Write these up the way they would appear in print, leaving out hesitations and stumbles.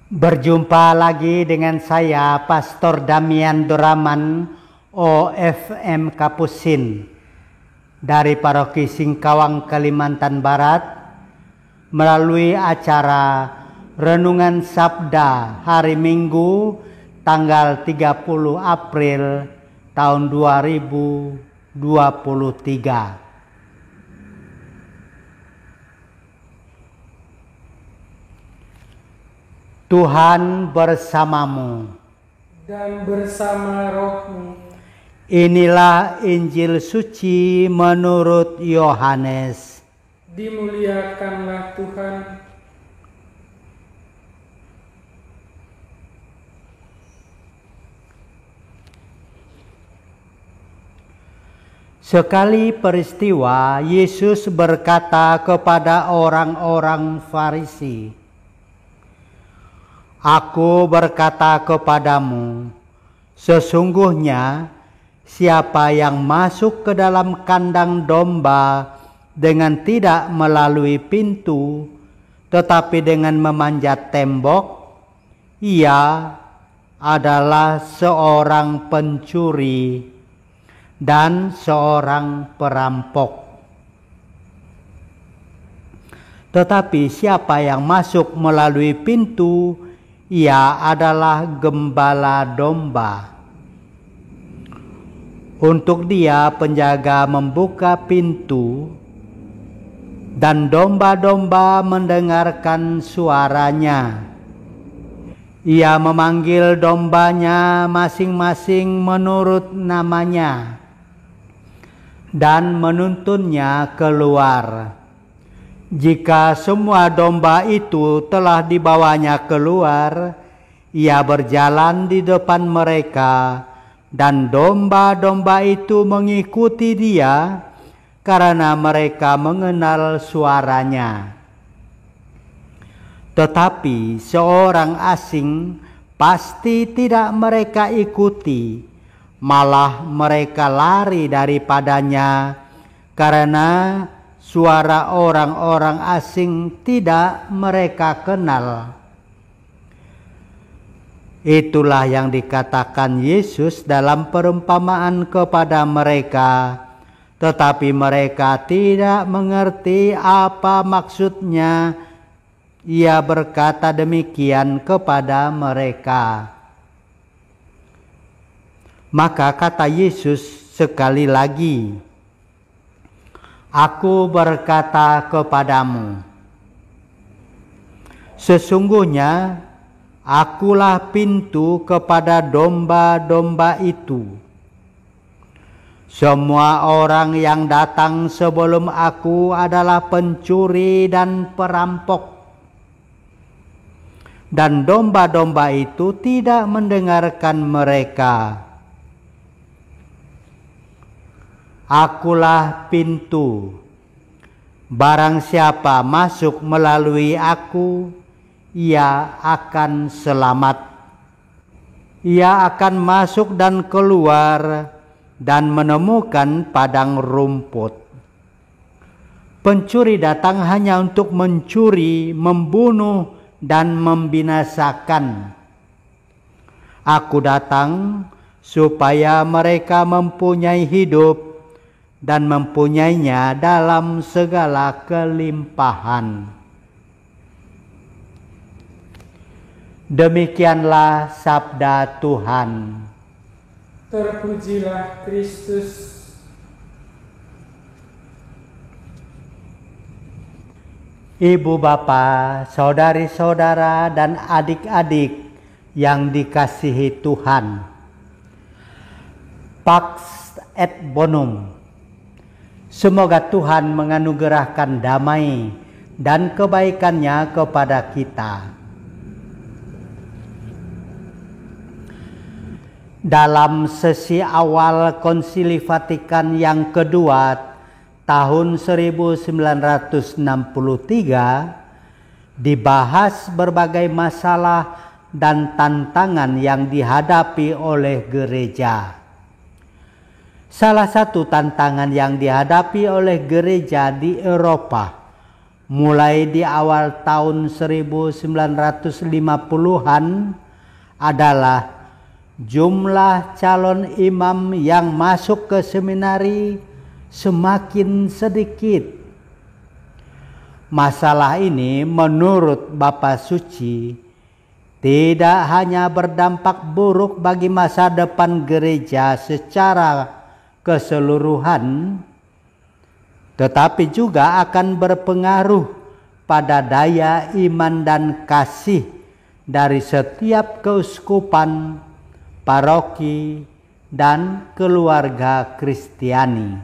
Berjumpa lagi dengan saya, Pastor Damian Doraman, OFM Kapusin, dari Paroki Singkawang, Kalimantan Barat, melalui acara Renungan Sabda hari Minggu, tanggal 30 April tahun 2023. Tuhan bersamamu dan bersama rohmu. Inilah Injil suci menurut Yohanes. Dimuliakanlah Tuhan. Sekali peristiwa, Yesus berkata kepada orang-orang Farisi, "Aku berkata kepadamu, sesungguhnya siapa yang masuk ke dalam kandang domba dengan tidak melalui pintu, tetapi dengan memanjat tembok, ia adalah seorang pencuri dan seorang perampok. Tetapi siapa yang masuk melalui pintu, ia adalah gembala domba. Untuk dia penjaga membuka pintu, dan domba-domba mendengarkan suaranya. Ia memanggil dombanya masing-masing menurut namanya, dan menuntunnya keluar. Jika semua domba itu telah dibawanya keluar, ia berjalan di depan mereka, dan domba-domba itu mengikuti dia karena mereka mengenal suaranya. Tetapi seorang asing pasti tidak mereka ikuti, malah mereka lari daripadanya karena suara orang-orang asing tidak mereka kenal." Itulah yang dikatakan Yesus dalam perumpamaan kepada mereka, tetapi mereka tidak mengerti apa maksudnya. Ia berkata demikian kepada mereka. Maka kata Yesus sekali lagi, "Aku berkata kepadamu, sesungguhnya akulah pintu kepada domba-domba itu. Semua orang yang datang sebelum aku adalah pencuri dan perampok, dan domba-domba itu tidak mendengarkan mereka. Akulah pintu. Barang siapa masuk melalui aku, ia akan selamat. Ia akan masuk dan keluar dan menemukan padang rumput. Pencuri datang hanya untuk mencuri, membunuh, dan membinasakan. Aku datang supaya mereka mempunyai hidup dan mempunyainya dalam segala kelimpahan." Demikianlah sabda Tuhan. Terpujilah Kristus. Ibu bapa, saudari-saudara, dan adik-adik yang dikasihi Tuhan, Pax et Bonum. Semoga Tuhan menganugerahkan damai dan kebaikannya kepada kita. Dalam sesi awal Konsili Vatikan yang kedua tahun 1963, dibahas berbagai masalah dan tantangan yang dihadapi oleh gereja. Salah satu tantangan yang dihadapi oleh gereja di Eropa mulai di awal tahun 1950-an adalah jumlah calon imam yang masuk ke seminari semakin sedikit. Masalah ini menurut Bapak Suci tidak hanya berdampak buruk bagi masa depan gereja secara keseluruhan, tetapi juga akan berpengaruh pada daya iman dan kasih dari setiap keuskupan, paroki, dan keluarga Kristiani.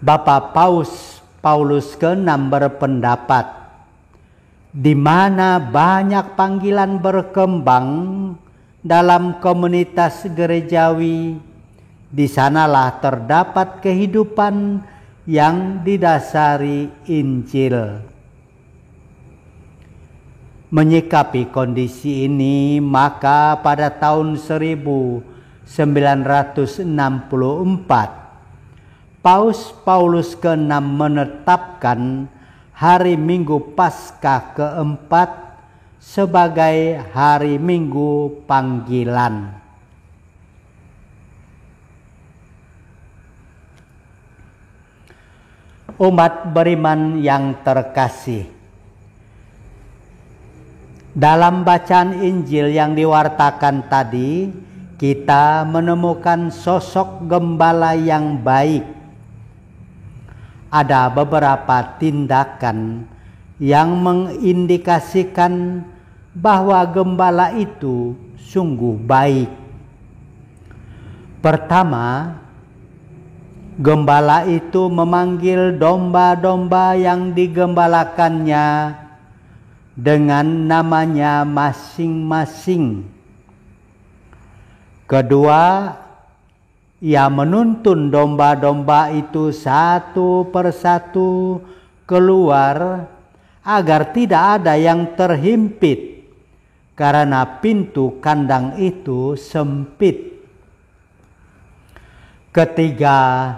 Bapak Paulus ke-6 berpendapat, di mana banyak panggilan berkembang dalam komunitas gerejawi, di sanalah terdapat kehidupan yang didasari Injil. Menyikapi kondisi ini, maka pada tahun 1964 Paulus ke-6 menetapkan hari Minggu Paskah keempat sebagai hari Minggu panggilan. Umat beriman yang terkasih, dalam bacaan Injil yang diwartakan tadi, kita menemukan sosok gembala yang baik. Ada beberapa tindakan yang mengindikasikan bahwa gembala itu sungguh baik. Pertama, gembala itu memanggil domba-domba yang digembalakannya dengan namanya masing-masing. Kedua, ia menuntun domba-domba itu satu persatu keluar agar tidak ada yang terhimpit karena pintu kandang itu sempit. Ketiga,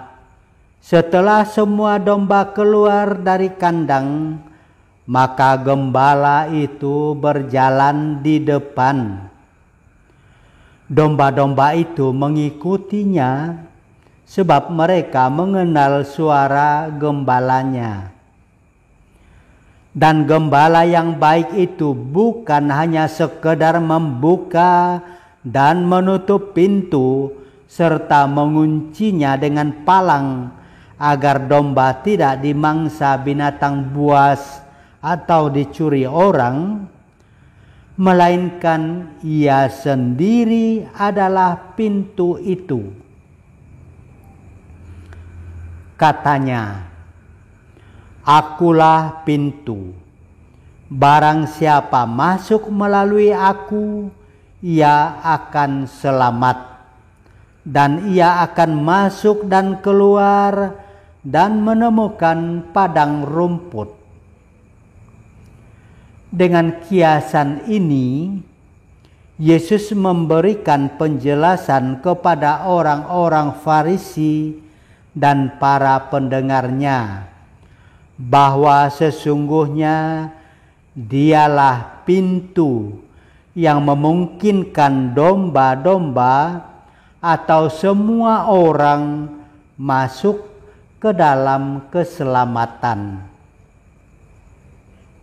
setelah semua domba keluar dari kandang, maka gembala itu berjalan di depan. Domba-domba itu mengikutinya sebab mereka mengenal suara gembalanya. Dan gembala yang baik itu bukan hanya sekedar membuka dan menutup pintu serta menguncinya dengan palang agar domba tidak dimangsa binatang buas atau dicuri orang, melainkan ia sendiri adalah pintu itu. Katanya, "Akulah pintu. Barang siapa masuk melalui aku, ia akan selamat. Dan ia akan masuk dan keluar dan menemukan padang rumput." Dengan kiasan ini, Yesus memberikan penjelasan kepada orang-orang Farisi dan para pendengarnya bahwa sesungguhnya dialah pintu yang memungkinkan domba-domba atau semua orang masuk ke dalam keselamatan.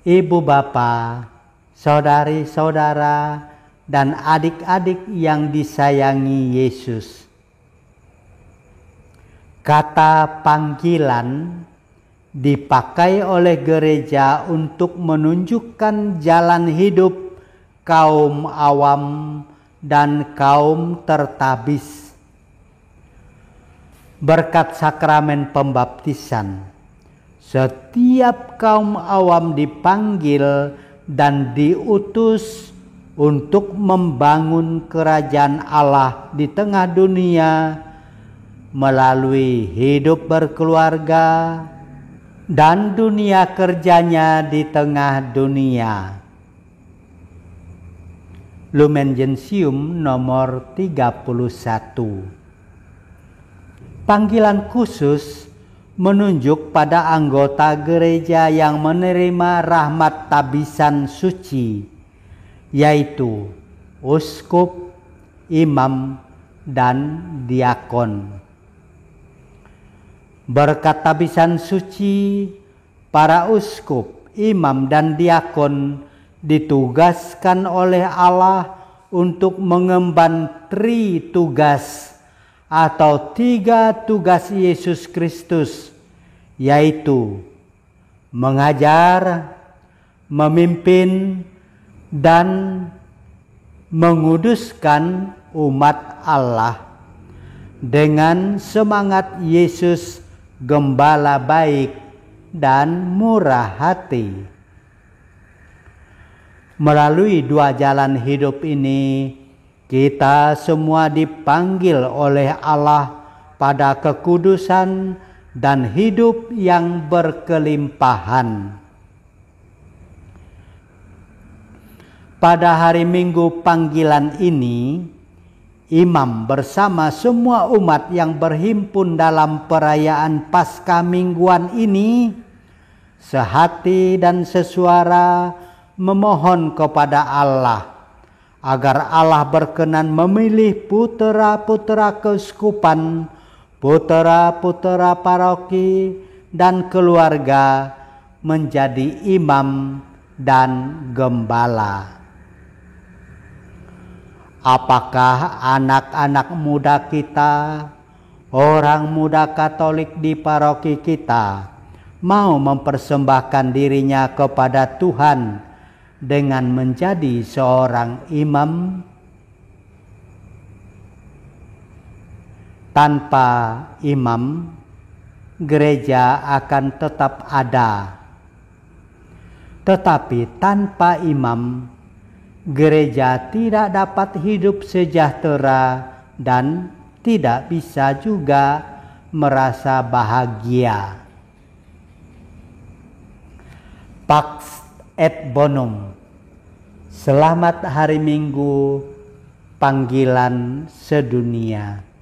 Ibu bapa, saudari-saudara, dan adik-adik yang disayangi Yesus, kata panggilan dipakai oleh gereja untuk menunjukkan jalan hidup kaum awam dan kaum tertabis. Berkat sakramen pembaptisan, setiap kaum awam dipanggil dan diutus untuk membangun kerajaan Allah di tengah dunia melalui hidup berkeluarga dan dunia kerjanya di tengah dunia. Lumen Gentium nomor 31. Panggilan khusus menunjuk pada anggota gereja yang menerima rahmat tabisan suci, yaitu uskup, imam, dan diakon. Berkat tabisan suci, para uskup, imam, dan diakon ditugaskan oleh Allah untuk mengemban tugas atau 3 tugas Yesus Kristus, yaitu mengajar, memimpin, dan menguduskan umat Allah dengan semangat Yesus Gembala baik dan murah hati. Melalui 2 jalan hidup ini, kita semua dipanggil oleh Allah pada kekudusan dan hidup yang berkelimpahan. Pada hari Minggu panggilan ini, imam bersama semua umat yang berhimpun dalam perayaan Paskah mingguan ini sehati dan sesuara memohon kepada Allah agar Allah berkenan memilih putera-putera keuskupan, putera-putera paroki, dan keluarga menjadi imam dan gembala. Apakah anak-anak muda kita, orang muda Katolik di paroki kita, mau mempersembahkan dirinya kepada Tuhan dengan menjadi seorang imam? Tanpa imam, gereja akan tetap ada. Tetapi tanpa imam, gereja tidak dapat hidup sejahtera dan tidak bisa juga merasa bahagia. Pax et Bonum. Selamat hari Minggu panggilan sedunia.